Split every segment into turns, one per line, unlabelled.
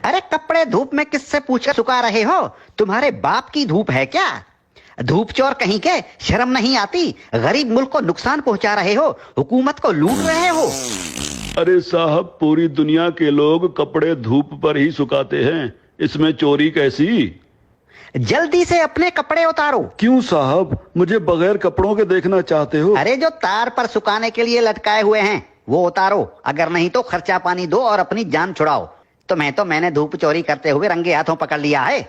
अरे कपड़े धूप में किससे पूछकर सुखा रहे हो? तुम्हारे बाप की धूप है क्या? धूप चोर कहीं के, शर्म नहीं आती? गरीब मुल्क को नुकसान पहुंचा रहे हो, हुकूमत को लूट रहे हो।
अरे साहब, पूरी दुनिया के लोग कपड़े धूप पर ही सुखाते हैं, इसमें चोरी कैसी?
जल्दी से अपने कपड़े उतारो।
क्यों साहब, मुझे बगैर कपड़ों के देखना चाहते हो?
अरे जो तार पर सुखाने के लिए लटकाए हुए हैं वो उतारो, अगर नहीं तो खर्चा पानी दो और अपनी जान छुड़ाओ। तुम्हें तो मैंने धूप चोरी करते हुए रंगे हाथों पकड़ लिया है।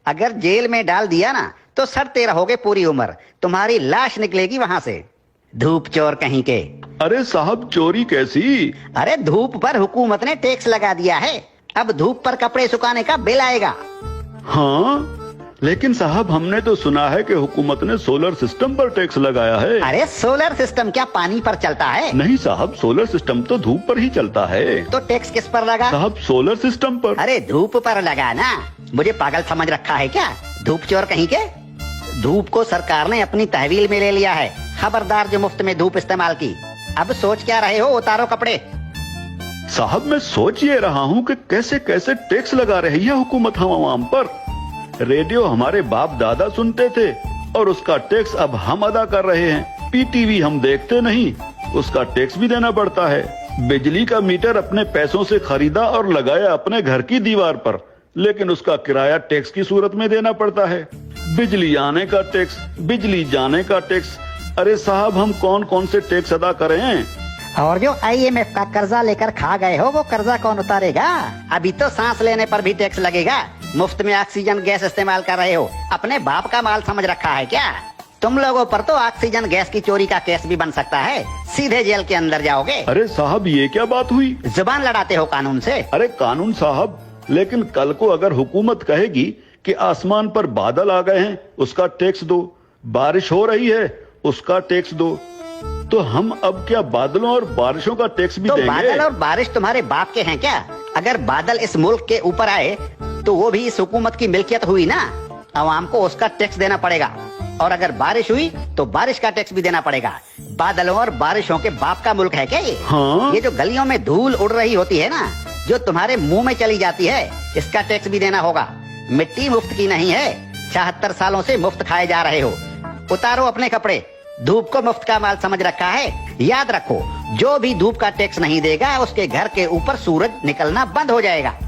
अगर जेल में डाल दिया ना तो सड़ते रहोगे पूरी उम्र, तुम्हारी लाश निकलेगी वहां से। धूप चोर कहीं के।
अरे साहब, चोरी कैसी?
अरे धूप पर हुकूमत ने टैक्स लगा दिया है, अब धूप पर कपड़े सुखाने का बिल आएगा।
हाँ, लेकिन साहब हमने तो सुना है कि हुकूमत ने सोलर सिस्टम पर टैक्स लगाया है।
अरे सोलर सिस्टम क्या पानी पर चलता है?
नहीं साहब, सोलर सिस्टम तो धूप पर ही चलता है।
तो टैक्स किस पर लगा?
साहब सोलर सिस्टम पर।
अरे धूप पर लगा ना, मुझे पागल समझ रखा है क्या? धूप चोर कहीं के। धूप को सरकार ने अपनी तहवील में ले लिया है, खबरदार जो मुफ्त में धूप इस्तेमाल की। अब सोच क्या रहे हो? उतारो कपड़े।
साहब मैं सोच ये रहा हूँ कि कैसे कैसे टैक्स लगा रही है हुकूमत हम आवाम पर। रेडियो हमारे बाप दादा सुनते थे और उसका टैक्स अब हम अदा कर रहे हैं। पीटीवी हम देखते नहीं, उसका टैक्स भी देना पड़ता है। बिजली का मीटर अपने पैसों से खरीदा और लगाया अपने घर की दीवार पर, लेकिन उसका किराया टैक्स की सूरत में देना पड़ता है। बिजली आने का टैक्स, बिजली जाने का टैक्स। अरे साहब, हम कौन कौन से टैक्स अदा करें?
और जो IMF का कर्जा लेकर खा गए हो वो कर्जा कौन उतारेगा? अभी तो सांस लेने पर भी टैक्स लगेगा। मुफ्त में ऑक्सीजन गैस इस्तेमाल कर रहे हो, अपने बाप का माल समझ रखा है क्या? तुम लोगों पर तो ऑक्सीजन गैस की चोरी का केस भी बन सकता है, सीधे जेल के अंदर जाओगे।
अरे साहब, ये क्या बात हुई?
जुबान लड़ाते हो कानून से।
अरे कानून साहब, लेकिन कल को अगर हुकूमत कहेगी कि आसमान पर बादल आ गए हैं उसका टैक्स दो, बारिश हो रही है उसका टैक्स दो, तो हम अब क्या बादलों और बारिशों का टैक्स भी
तो
देंगे?
बादल और बारिश तुम्हारे बाप के हैं क्या? अगर बादल इस मुल्क के ऊपर आए तो वो भी इस हुकूमत की मिल्कियत हुई ना, आवाम को उसका टैक्स देना पड़ेगा। और अगर बारिश हुई तो बारिश का टैक्स भी देना पड़ेगा। बादलों और बारिशों के बाप का मुल्क है क्या ये?
हाँ?
ये जो गलियों में धूल उड़ रही होती है ना, जो तुम्हारे मुंह में चली जाती है, इसका टैक्स भी देना होगा। मिट्टी मुफ्त की नहीं है, 76 सालों से मुफ्त खाए जा रहे हो। उतारो अपने कपड़े, धूप को मुफ्त का माल समझ रखा है। याद रखो, जो भी धूप का टैक्स नहीं देगा उसके घर के ऊपर सूरज निकलना बंद हो जाएगा।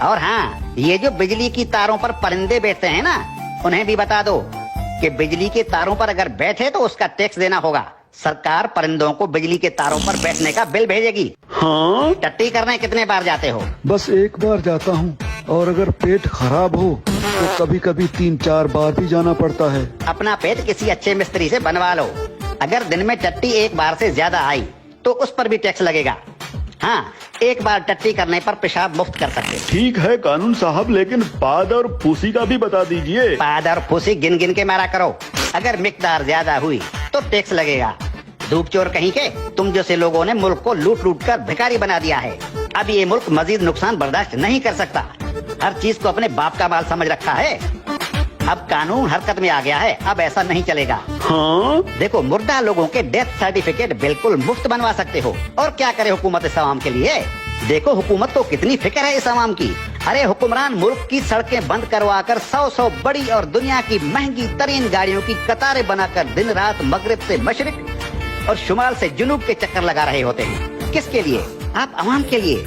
और हाँ, ये जो बिजली की तारों पर परिंदे बैठते हैं ना, उन्हें भी बता दो कि बिजली के तारों पर अगर बैठे तो उसका टैक्स देना होगा। सरकार परिंदों को बिजली के तारों पर बैठने का बिल भेजेगी।
हाँ?
टट्टी करने कितने बार जाते हो?
बस एक बार जाता हूँ, और अगर पेट खराब हो तो कभी कभी 3-4 बार भी जाना पड़ता है।
अपना पेट किसी अच्छे मिस्त्री से बनवा लो। अगर दिन में टट्टी एक बार से ज्यादा आई तो उस पर भी टैक्स लगेगा। हाँ, एक बार टट्टी करने पर पेशाब मुफ्त कर सकते।
ठीक है कानून साहब, लेकिन पाद और फूसी का भी बता दीजिए।
पाद और फूसी गिन गिन के मारा करो, अगर मिकदार ज्यादा हुई तो टैक्स लगेगा। धूप चोर कहीं के, तुम जैसे लोगों ने मुल्क को लूट लूट कर भिखारी बना दिया है। अब ये मुल्क मजीद नुकसान बर्दाश्त नहीं कर सकता। हर चीज को अपने बाप का माल समझ रखा है। अब कानून हरकत में आ गया है, अब ऐसा नहीं चलेगा।
हाँ?
देखो, मुर्दा लोगों के डेथ सर्टिफिकेट बिल्कुल मुफ्त बनवा सकते हो। और क्या करे हुकूमत इस आवाम के लिए? देखो हुकूमत को कितनी फिक्र है इस आवाम की। अरे हुक्मरान मुल्क की सड़कें बंद करवा कर 100 बड़ी और दुनिया की महंगी तरीन गाड़ियों की कतारें बनाकर दिन रात मगरिब से मशरिक और शुमाल से जुनूब के चक्कर लगा रहे होते हैं। किसके लिए? आप आवाम के लिए।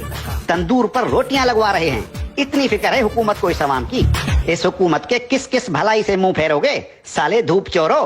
तंदूर पर रोटियां लगवा रहे हैं। इतनी फिक्र है हुकूमत को इस आवाम की। इस हुकूमत के किस किस भलाई से मुंह फेरोगे साले धूप चोरो?